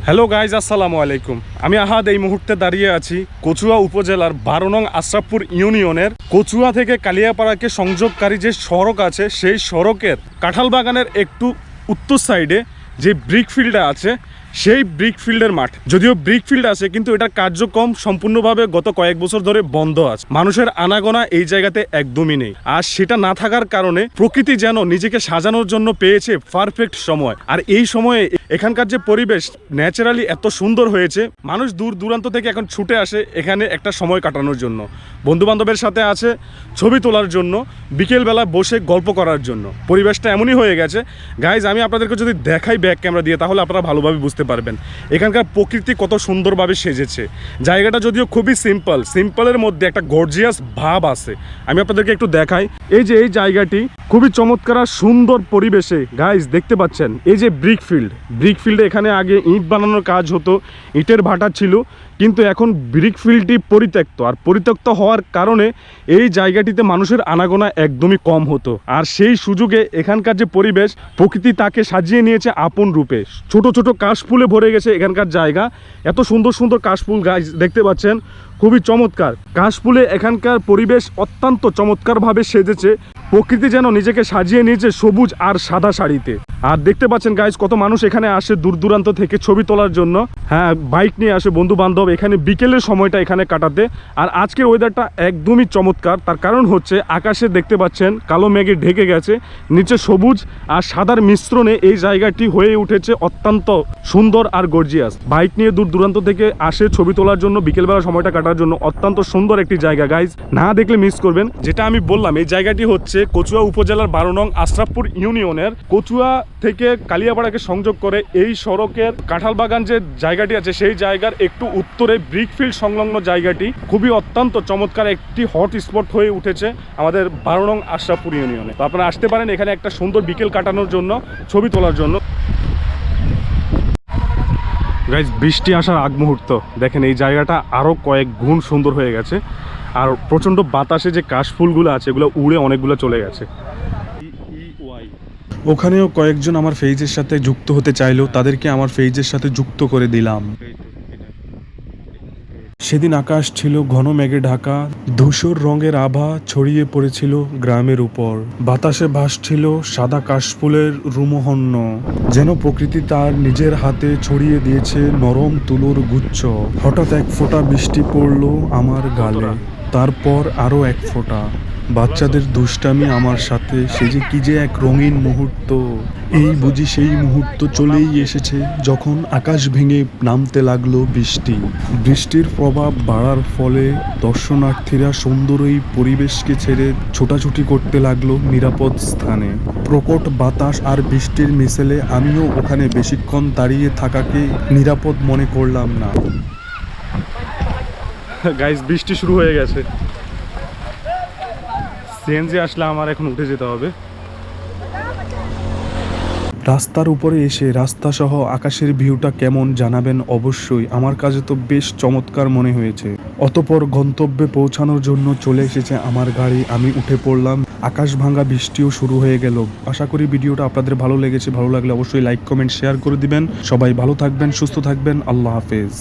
Hello guys, আসসালামু আলাইকুম। আমি আহাদ এই মুহূর্তে দাঁড়িয়ে আছি কচুয়া উপজেলার 12 নং আশরাফপুর ইউনিয়নের কচুয়া থেকে কালিয়াপাড়াকে সংযোগকারী যে সড়ক আছে সেই সড়কের কাঁঠাল বাগানের একটু উত্তর সাইডে যে ব্রিক ফিল্ডটা আছে সেই ব্রিক ফিল্ডের মাঠ। যদিও ব্রিক ফিল্ড আছে কিন্তু এটার কার্যক্রম সম্পূর্ণভাবে গত কয়েক বছর ধরে বন্ধ আছে। মানুষের আনাগোনা এই জায়গাতে একদমই নেই। আর সেটা না থাকার কারণে প্রকৃতি যেন নিজেকে সাজানোর জন্য পেয়েছে পারফেক্ট সময়। আর এই সময়ে এখানকার যে পরিবেশ ন্যাচারালি এত সুন্দর হয়েছে, মানুষ দূর দূরান্ত থেকে এখন ছুটে আসে এখানে একটা সময় কাটানোর জন্য, বন্ধু বান্ধবের সাথে আছে ছবি তোলার জন্য, বিকেলবেলা বসে গল্প করার জন্য। পরিবেশটা এমনই হয়ে গেছে গাইজ, আমি আপনাদেরকে যদি দেখাই ব্যাক ক্যামেরা দিয়ে তাহলে আপনারা ভালোভাবে বুঝতে পারবেন এখানকার প্রকৃতি কত সুন্দরভাবে সেজেছে। জায়গাটা যদিও খুবই সিম্পলের মধ্যে একটা গর্জিয়াস ভাব আছে। আমি আপনাদেরকে একটু দেখাই। এই যে এই জায়গাটি খুবই চমৎকার আর সুন্দর পরিবেশে গাইজ দেখতে পাচ্ছেন। এই যে ব্রিক ফিল্ডে এখানে আগে ইট বানানোর কাজ হতো, ইটের ভাটা ছিল, কিন্তু এখন ব্রিক ফিল্ডটি পরিত্যক্ত। আর পরিত্যক্ত হওয়ার কারণে এই জায়গাটিতে মানুষের আনাগোনা একদমই কম হতো। আর সেই সুযোগে এখানকার যে পরিবেশ, প্রকৃতি তাকে সাজিয়ে নিয়েছে আপন রূপে। ছোট ছোট কাশফুলে ভরে গেছে এখানকার জায়গা। এত সুন্দর সুন্দর কাশফুল গাছ দেখতে পাচ্ছেন, খুবই চমৎকার কাশফুলে এখানকার পরিবেশ অত্যন্ত চমৎকারভাবে সেজেছে। প্রকৃতি যেন নিজেকে সাজিয়ে নিয়েছে সবুজ আর সাদা শাড়িতে। আর দেখতে পাচ্ছেন গাইজ, কত মানুষ এখানে আসে দূর দূরান্ত থেকে ছবি তোলার জন্য। হ্যাঁ, বাইক নিয়ে আসে বন্ধু বান্ধব এখানে বিকেলের সময়টা এখানে কাটাতে। আর আজকের ওয়েদারটা একদমই চমৎকার। তার কারণ হচ্ছে আকাশে দেখতে পাচ্ছেন কালো মেঘে ঢেকে গেছে, নিচে সবুজ আর সাদার মিশ্রণে এই জায়গাটি হয়ে উঠেছে অত্যন্ত সুন্দর আর গর্জিয়াস। বাইক নিয়ে দূর দূরান্ত থেকে আসে ছবি তোলার জন্য, বিকেলবেলা সময়টা কাটার জন্য। অত্যন্ত সুন্দর একটি জায়গা গাইজ, না দেখলে মিস করবেন। যেটা আমি বললাম, এই জায়গাটি হচ্ছে কচুয়া উপজেলার 12 নং আশরাফপুর ইউনিয়নের কচুয়া থেকে কালিয়াপাড়াকে সংযোগ করে এই সড়কের কাঁঠাল বাগান যে জায়গাটি আছে সেই জায়গার একটু উত্তরে ব্রিক ফিল্ড সংলগ্ন জায়গাটি খুবই অত্যন্ত চমৎকার একটি হট স্পট হয়ে উঠেছে আমাদের 12 নং আশরাফপুর ইউনিয়নে। তো আপনারা আসতে পারেন এখানে একটা সুন্দর বিকেল কাটানোর জন্য, ছবি তোলার জন্য। গাইজ, বৃষ্টি আসার আগ মুহূর্ত দেখেন, এই জায়গাটা আরও কয়েক গুণ সুন্দর হয়ে গেছে। আর প্রচণ্ড বাতাসে যে কাশফুলগুলো আছে এগুলো উড়ে অনেকগুলো চলে গেছে। ওখানেও কয়েকজন আমার পেজের সাথে যুক্ত হতে চাইলেও তাদেরকে আমার পেজের সাথে যুক্ত করে দিলাম। সেদিন আকাশ ছিল ঘন মেঘে ঢাকা, ধূসর রঙের আভা ছড়িয়ে পড়েছিল গ্রামের উপর। বাতাসে ভাসছিল সাদা কাশফুলের রুমোহন্য, যেন প্রকৃতি তার নিজের হাতে ছড়িয়ে দিয়েছে নরম তুলোর গুচ্ছ। হঠাৎ এক ফোঁটা বৃষ্টি পড়লো আমার গালে, তারপর আরো এক ফোঁটা। বাচ্চাদের দুষ্টামি আমার সাথে, সে যে কি যে এক রঙিন মুহূর্ত। এই বুঝি সেই মুহূর্ত চলেই এসেছে যখন আকাশ ভেঙে নামতে লাগলো বৃষ্টি। বৃষ্টির প্রভাব বাড়ার ফলে দর্শনার্থীরা সুন্দর এই পরিবেশকে ছেড়ে ছোটাছুটি করতে লাগলো নিরাপদ স্থানে। প্রকট বাতাস আর বৃষ্টির মিশেলে আমিও ওখানে বেশিক্ষণ দাঁড়িয়ে থাকাকে নিরাপদ মনে করলাম না। গাইজ, বৃষ্টি শুরু হয়ে গেছে। সিএনজি আসলে আমার এখন উঠে যেতে হবে। রাস্তার উপরে এসে রাস্তাসহ আকাশের ভিউটা কেমন জানাবেন অবশ্যই। আমার কাছে তো বেশ চমৎকার মনে হয়েছে। অতঃপর গন্তব্যে পৌঁছানোর জন্য চলে এসেছে আমার গাড়ি। আমি উঠে পড়লাম। আকাশ ভাঙা বৃষ্টিও শুরু হয়ে গেল। আশা করি ভিডিওটা আপনাদের ভালো লেগেছে। ভালো লাগলে অবশ্যই লাইক কমেন্ট শেয়ার করে দিবেন। সবাই ভালো থাকবেন, সুস্থ থাকবেন। আল্লাহ হাফেজ।